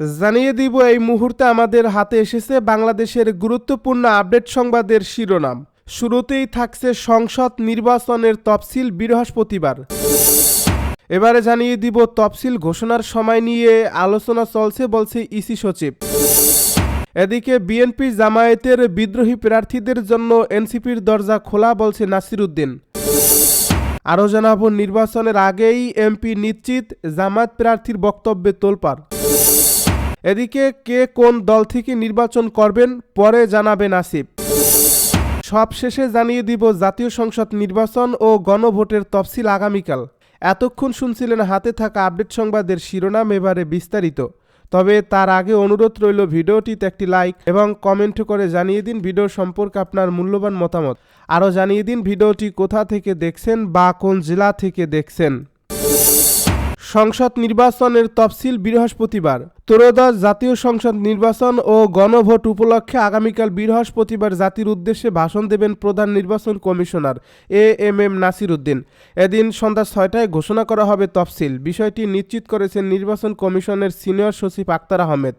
জানিয়ে দিব এই মুহূর্তে আমাদের হাতে এসেছে বাংলাদেশের গুরুত্বপূর্ণ আপডেট সংবাদের শিরোনাম। শুরুতেই থাকছে সংসদ নির্বাচনের তফসিল বৃহস্পতিবার। এবারে জানিয়ে দিব তফসিল ঘোষণার সময় নিয়ে আলোচনা চলছে বলছে ইসি সচিব। এদিকে বিএনপি জামায়াতের বিদ্রোহী প্রার্থীদের জন্য এনসিপির দরজা খোলা বলছে নাসির উদ্দিন। আরও জানাবো নির্বাচনের আগেই এমপি নিশ্চিত, জামায়াত প্রার্থীর বক্তব্যে তোলপাড়। এদিকে কে কোন দল থেকে নির্বাচন করবেন পরে জানাবেন আসিফ। সবশেষে জানিয়ে দিব জাতীয় সংসদ নির্বাচন ও গণভোটের তফসিল আগামীকাল। এতক্ষণ শুনছিলেন হাতে থাকা আপডেট সংবাদের শিরোনাম, এবারে বিস্তারিত। তবে তার আগে অনুরোধ রইল ভিডিওটিতে একটি লাইক এবং কমেন্ট করে জানিয়ে দিন ভিডিও সম্পর্কে আপনার মূল্যবান মতামত। আরও জানিয়ে দিন ভিডিওটি কোথা থেকে দেখছেন বা কোন জেলা থেকে দেখছেন। সংসদ নির্বাচনের তফসিল বৃহস্পতিবার। ত্রয়োদশ জাতীয় সংসদ নির্বাচন ও গণভোট উপলক্ষে আগামীকাল বৃহস্পতিবার জাতির উদ্দেশ্যে ভাষণ দেবেন প্রধান নির্বাচন কমিশনার এএমএম নাসির উদ্দিন। এদিন সন্ধ্যা ৬টায় ঘোষণা করা হবে তফসিল। বিষয়টি নিশ্চিত করেছেন নির্বাচন কমিশনের সিনিয়র সচিব আক্তার আহমেদ।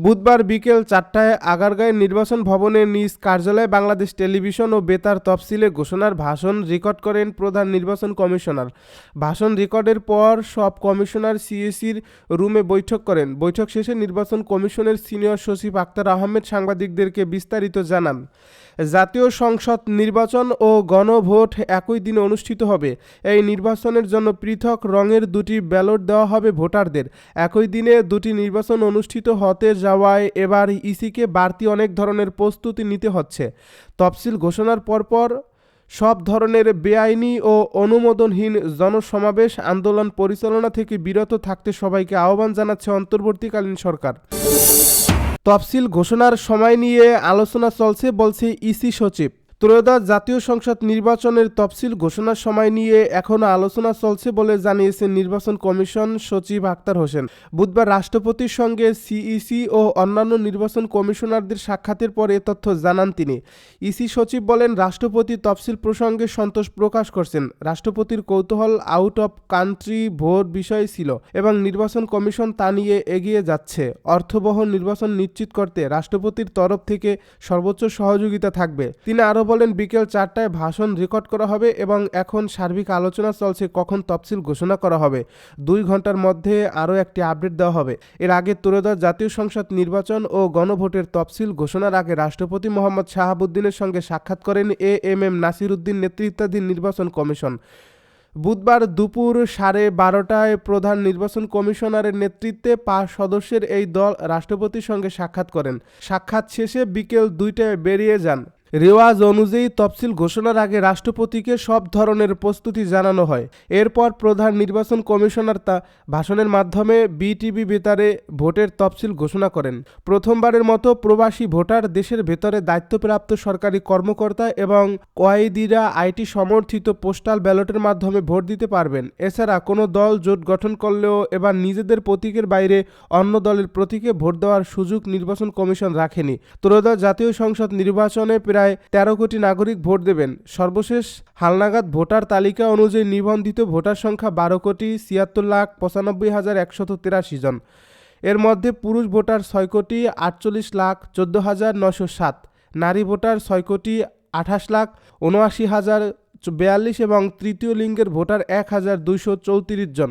বুধবার বিকেল ৪টায় আগারগাঁয়ের নির্বাচন ভবনে নিজ কার্যালয়ে বাংলাদেশ টেলিভিশন ও বেতার তফসিলে ঘোষণার ভাষণ রেকর্ড করেন প্রধান নির্বাচন কমিশনার। ভাষণ রেকর্ডের পর সব কমিশনার সিএসির রুমে বৈঠক করেন। বৈঠক শেষে নির্বাচন কমিশনের সিনিয়র সচিব আক্তার আহমেদ সাংবাদিকদেরকে বিস্তারিত জানান। জাতীয় সংসদ নির্বাচন ও গণভোট একই দিনে অনুষ্ঠিত হবে। এই নির্বাচনের জন্য পৃথক রঙের দুটি ব্যালট দেওয়া হবে ভোটারদের। একই দিনে দুটি নির্বাচন অনুষ্ঠিত হতে যাওয়ায় এবার ইসিকে বাড়তি অনেক ধরনের প্রস্তুতি নিতে হচ্ছে। তফসিল ঘোষণার পরপর সব ধরনের বেআইনি ও অনুমোদনহীন জনসমাবেশ আন্দোলন পরিচালনা থেকে বিরত থাকতে সবাইকে আহ্বান জানাচ্ছে অন্তর্বর্তীকালীন সরকার। তফসিল ঘোষণার সময় নিয়ে আলোচনা চলছে বলছে ইসি সচিব। ত্রয়োদশ জাতীয় সংসদ নির্বাচনের তফসিল ঘোষণার সময় নিয়ে এখনও আলোচনা চলছে বলে জানিয়েছেন নির্বাচন কমিশন সচিব আক্তার হোসেন। বুধবার রাষ্ট্রপতির সঙ্গে সিইসি ও অন্যান্য নির্বাচন কমিশনারদের সাক্ষাতের পর এ তথ্য জানান তিনি। ইসি সচিব বলেন, রাষ্ট্রপতি তফসিল প্রসঙ্গে সন্তোষ প্রকাশ করছেন। রাষ্ট্রপতির কৌতূহল আউট অফ কান্ট্রি ভোট বিষয় ছিল এবং নির্বাচন কমিশন তা নিয়ে এগিয়ে যাচ্ছে। অর্থবহ নির্বাচন নিশ্চিত করতে রাষ্ট্রপতির তরফ থেকে সর্বোচ্চ সহযোগিতা থাকবে। তিনি আরও বলেন, বিকেল ৪টায় ভাষণ রেকর্ড করা হবে এবং এখন সার্বিক আলোচনা চলছে কখন তফসিল ঘোষণা করা হবে। ২ ঘন্টার মধ্যে আরও একটি আপডেট দেওয়া হবে। এর আগে ত্রয়োদশ জাতীয় সংসদ নির্বাচন ও গণভোটের তফসিল ঘোষণার আগে রাষ্ট্রপতি মোহাম্মদ শাহাবুদ্দিনের সঙ্গে সাক্ষাৎ করেন এএমএম নাসির উদ্দিন নেতৃত্বাধীন নির্বাচন কমিশন। বুধবার দুপুর 12:30টায় প্রধান নির্বাচন কমিশনারের নেতৃত্বে ৫ সদস্যের এই দল রাষ্ট্রপতির সঙ্গে সাক্ষাৎ করেন। সাক্ষাৎ শেষে বিকেল ২টায় বেরিয়ে যান। রেওয়াজ অনুযায়ী তফসিল ঘোষণার আগে রাষ্ট্রপতিকে সব ধরনের প্রস্তুতি জানানো হয়। এরপর প্রধান নির্বাচন কমিশনার তা ভাষণের মাধ্যমে বিটিভি বেতারে ভোটের তফসিল ঘোষণা করেন। প্রথমবারের মতো প্রবাসী ভোটার, দেশের ভেতরে দায়িত্বপ্রাপ্ত সরকারি কর্মকর্তা এবং কয়েদিরা আইটি সমর্থিত পোস্টাল ব্যালটের মাধ্যমে ভোট দিতে পারবেন। এছাড়া কোনো দল জোট গঠন করলেও এবার নিজেদের প্রতীকের বাইরে অন্য দলের প্রতীকে ভোট দেওয়ার সুযোগ নির্বাচন কমিশন রাখেনি। ত্রয়োদশ জাতীয় সংসদ নির্বাচনে প্রায় ১৩ কোটি নাগরিক ভোট দেবেন। সর্বশেষ হালনাগাদ ভোটার তালিকা অনুযায়ী নিবন্ধিত ভোটার সংখ্যা ১২,৭৬,৯৫,১৮৩ জন। এর মধ্যে পুরুষ ভোটার ৬,৪৮,১৪,৯০৭, নারী ভোটার ৬,২৮,৭৯,০৪২ এবং তৃতীয় লিঙ্গের ভোটার ১,২৩৪ জন।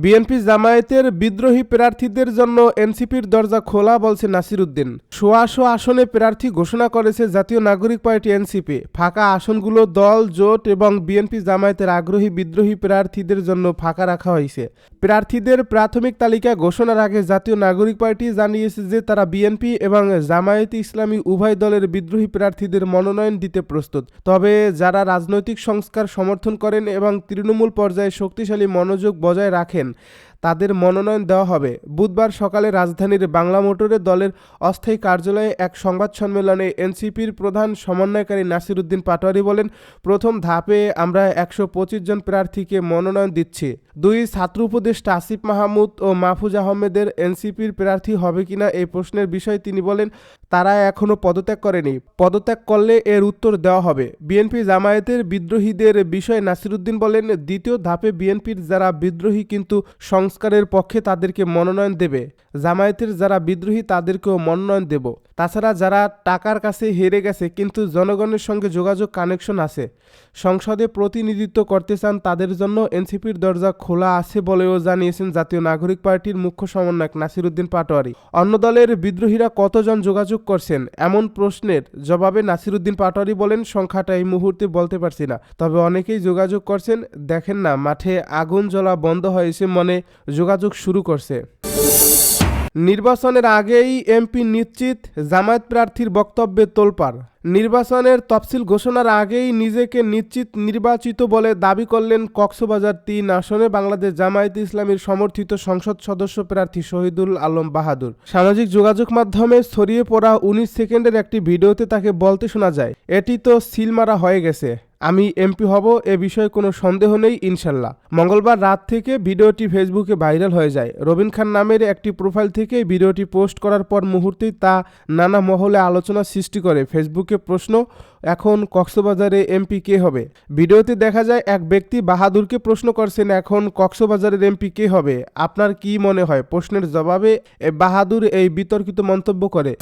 বিএনপি জামায়াতের বিদ্রোহী প্রার্থীদের জন্য এনসিপির দরজা খোলা বলছে নাসির উদ্দিন। সোয়াশো আসনে প্রার্থী ঘোষণা করেছে জাতীয় নাগরিক পার্টি এনসিপি। ফাঁকা আসনগুলো দল, জোট এবং বিএনপি জামায়াতের আগ্রহী বিদ্রোহী প্রার্থীদের জন্য ফাঁকা রাখা হয়েছে। প্রার্থীদের প্রাথমিক তালিকা ঘোষণার আগে জাতীয় নাগরিক পার্টি জানিয়েছে যে তারা বিএনপি এবং জামায়াতে ইসলামী উভয় দলের বিদ্রোহী প্রার্থীদের মনোনয়ন দিতে প্রস্তুত। তবে যারা রাজনৈতিক সংস্কার সমর্থন করেন এবং তৃণমূল পর্যায়ে শক্তিশালী মনোযোগ বজায় রাখেন তাদের মনোনয়ন দেওয়া হবে। বুধবার সকালে রাজধানীর বাংলা মোটরে দলের অস্থায়ী কার্যালয়ে এক সংবাদ সম্মেলনে এনসিপির প্রধান সমন্বয়কারী নাসির উদ্দিন পাটোয়ারি বলেন, প্রথম ধাপে আমরা ১২৫ জন প্রার্থীকে মনোনয়ন দিচ্ছি। ২ ছাত্র উপদেষ্টা আসিফ মাহমুদ ও মাহফুজ আহমেদের এনসিপির প্রার্থী হবে কিনা এই প্রশ্নের বিষয়ে তিনি বলেন, তারা এখনও পদত্যাগ করেনি। পদত্যাগ করলে এর উত্তর দেওয়া হবে। বিএনপি জামায়াতের বিদ্রোহীদের বিষয়ে নাসির উদ্দিন বলেন, দ্বিতীয় ধাপে বিএনপির যারা বিদ্রোহী কিন্তু সংস্কারের পক্ষে তাদেরকে মনোনয়ন দেবে। জামায়াতের যারা বিদ্রোহী তাদেরকেও মনোনয়ন দেব। তাছাড়া যারা টাকার কাছে হেরে গেছে কিন্তু জনগণের সঙ্গে যোগাযোগ কানেকশন আছে, সংসদে প্রতিনিধিত্ব করতে চান, তাদের জন্য এনসিপির দরজা খোলা আছে বলেও জানিয়েছেন জাতীয় নাগরিক পার্টির মুখ্য সমন্বয়ক নাসিরউদ্দিন পাটোয়ারি। অন্য দলের বিদ্রোহীরা কতজন যোগাযোগ করছেন এমন প্রশ্নের জবাবে নাসিরউদ্দিন পাটোয়ারি বলেন, সংখ্যাটা এই মুহূর্তে বলতে পারছি না, তবে অনেকেই যোগাযোগ করছেন। দেখেন না, মাঠে আগুন জ্বলা বন্ধ হয়েছে, মনে যোগাযোগ শুরু করছে। নির্বাচনের আগেই এমপি নিশ্চিত, জামায়াত প্রার্থীর বক্তব্যে তোলপাড়। নির্বাচনের তফসিল ঘোষণার আগেই নিজেকে নিশ্চিত নির্বাচিত বলে দাবি করলেন কক্সবাজার ৩ আসনে বাংলাদেশ জামায়াতে ইসলামীর সমর্থিত সংসদ সদস্য প্রার্থী শহীদুল আলম বাহাদুর। সামাজিক যোগাযোগ মাধ্যমে ছড়িয়ে পড়া ১৯ সেকেন্ডের একটি ভিডিওতে তাকে বলতে শোনা যায়, এটি তো সিল মারা হয়ে গেছে, আমি এমপি হব, এ বিষয়ে কোনো সন্দেহ নেই ইনশাল্লাহ। মঙ্গলবার রাত থেকে ভিডিওটি ফেসবুকে ভাইরাল হয়ে যায়। রবিন খান নামের একটি প্রোফাইল থেকে ভিডিওটি পোস্ট করার পর মুহূর্তেই তা নানা মহলে আলোচনা সৃষ্টি করে। ফেসবুকে প্রশ্ন, এখন কক্সবাজারে এমপি কে হবে? ভিডিওতে দেখা যায় এক ব্যক্তি বাহাদুরকে প্রশ্ন করছেন, এখন কক্সবাজারের এমপি কে হবে, আপনার কি মনে হয়? প্রশ্নের জবাবে বাহাদুর এই বিতর্কিত মন্তব্য করে,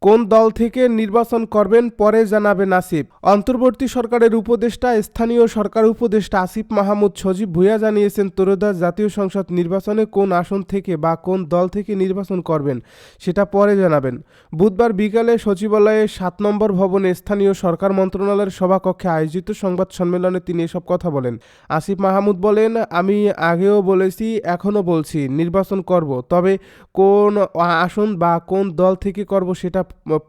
কোন দল থেকে নির্বাচন করবেন পরে জানাবে নাসিব। অন্তর্বর্তী সরকারের উপদেষ্টা স্থানীয় সরকার উপদেষ্টা আসিফ মাহমুদ সজীব ভুঁইয়া জানিয়েছেন, ত্রয়োদশ জাতীয় সংসদ নির্বাচনে কোন আসন থেকে বা কোন দল থেকে নির্বাচন করবেন সেটা পরে জানাবেন। বুধবার বিকালে সচিবালয়ে ৭ নম্বর ভবনে স্থানীয় সরকার মন্ত্রণালয়ের সভাকক্ষে আয়োজিত সংবাদ সম্মেলনে তিনি এসব কথা বলেন। আসিফ মাহমুদ বলেন, আমি আগেও বলেছি, এখনও বলছি, নির্বাচন করব, তবে কোন আসন বা কোন দল থেকে করব সেটা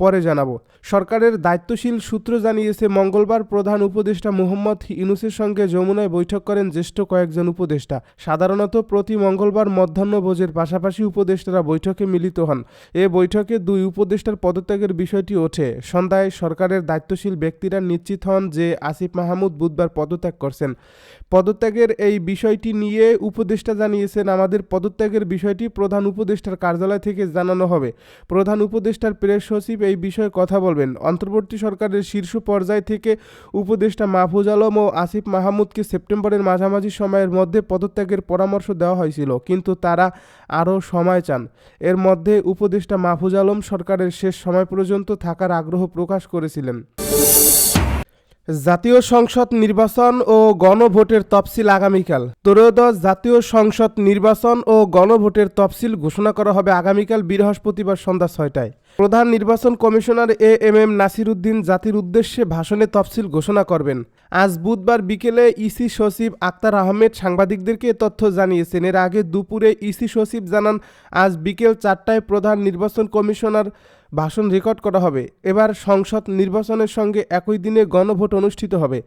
পরে জানাবো। সরকারের দায়িত্বশীল সূত্র জানিয়েছে, মঙ্গলবার প্রধান উপদেষ্টা মুহম্মদ ইউনূসের সঙ্গে যমুনায় বৈঠক করেন জ্যেষ্ঠ কয়েকজন উপদেষ্টা। সাধারণত প্রতি মঙ্গলবার মধ্যাহ্নভোজের পাশাপাশি উপদেষ্টারা বৈঠকে মিলিত হন। এ বৈঠকে ২ উপদেষ্টার পদত্যাগের বিষয়টি ওঠে। সন্ধ্যায় সরকারের দায়িত্বশীল ব্যক্তিরা নিশ্চিত হন যে আসিফ মাহমুদ বুধবার পদত্যাগ করছেন। পদত্যাগের এই বিষয়টি নিয়ে উপদেষ্টা জানিয়েছেন, আমাদের পদত্যাগের বিষয়টি প্রধান উপদেষ্টার কার্যালয় থেকে জানানো হবে। প্রধান উপদেষ্টার প্রেস সচিব এই বিষয়ে কথা বলবেন। অন্তর্বর্তী সরকারের শীর্ষ পর্যায় থেকে উপদেষ্টা মাহফুজ আলম ও আসিফ মাহমুদকে সেপ্টেম্বরের মাঝামাঝি সময়ের মধ্যে পদত্যাগের পরামর্শ দেওয়া হয়েছিল, কিন্তু তারা আরও সময় চান। এর মধ্যে উপদেষ্টা মাহফুজ আলম সরকারের শেষ সময় পর্যন্ত থাকার আগ্রহ প্রকাশ করেছিলেন। জাতীয় সংসদ নির্বাচন ও গণভোটের তফসিল আগামীকাল। ত্রয়োদশ জাতীয় সংসদ নির্বাচন ও গণভোটের তফসিল ঘোষণা করা হবে আগামীকাল বৃহস্পতিবার সন্ধ্যা ৬টায়। প্রধান নির্বাচন কমিশনার এএমএম নাসিরউদ্দিন জাতির উদ্দেশ্যে ভাষণে তফসিল ঘোষণা করবেন। আজ বুধবার বিকেলে ইসি সচিব আক্তার আহমেদ সাংবাদিকদেরকে এ তথ্য জানিয়েছেন। এর আগে দুপুরে ইসি সচিব জানান, আজ বিকেল ৪টায় প্রধান নির্বাচন কমিশনার ভাষণ রেকর্ড করা হবে। এবার সংসদ নির্বাচনের সঙ্গে একই দিনে গণভোট অনুষ্ঠিত হবে।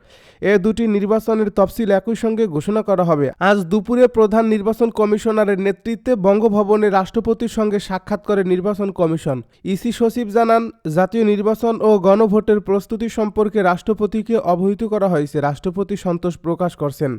এ দুটি নির্বাচনের তফসিল একই সঙ্গে ঘোষণা করা হবে। আজ দুপুরে প্রধান নির্বাচন কমিশনারের নেতৃত্বে বঙ্গভবনে রাষ্ট্রপতির সঙ্গে সাক্ষাৎ করে নির্বাচন কমিশন। ইসি সচিব জানান, জাতীয় নির্বাচন ও গণভোটের প্রস্তুতি সম্পর্কে রাষ্ট্রপতিকে অবহিত করা হয়েছে। রাষ্ট্রপতি সন্তোষ প্রকাশ করছেন।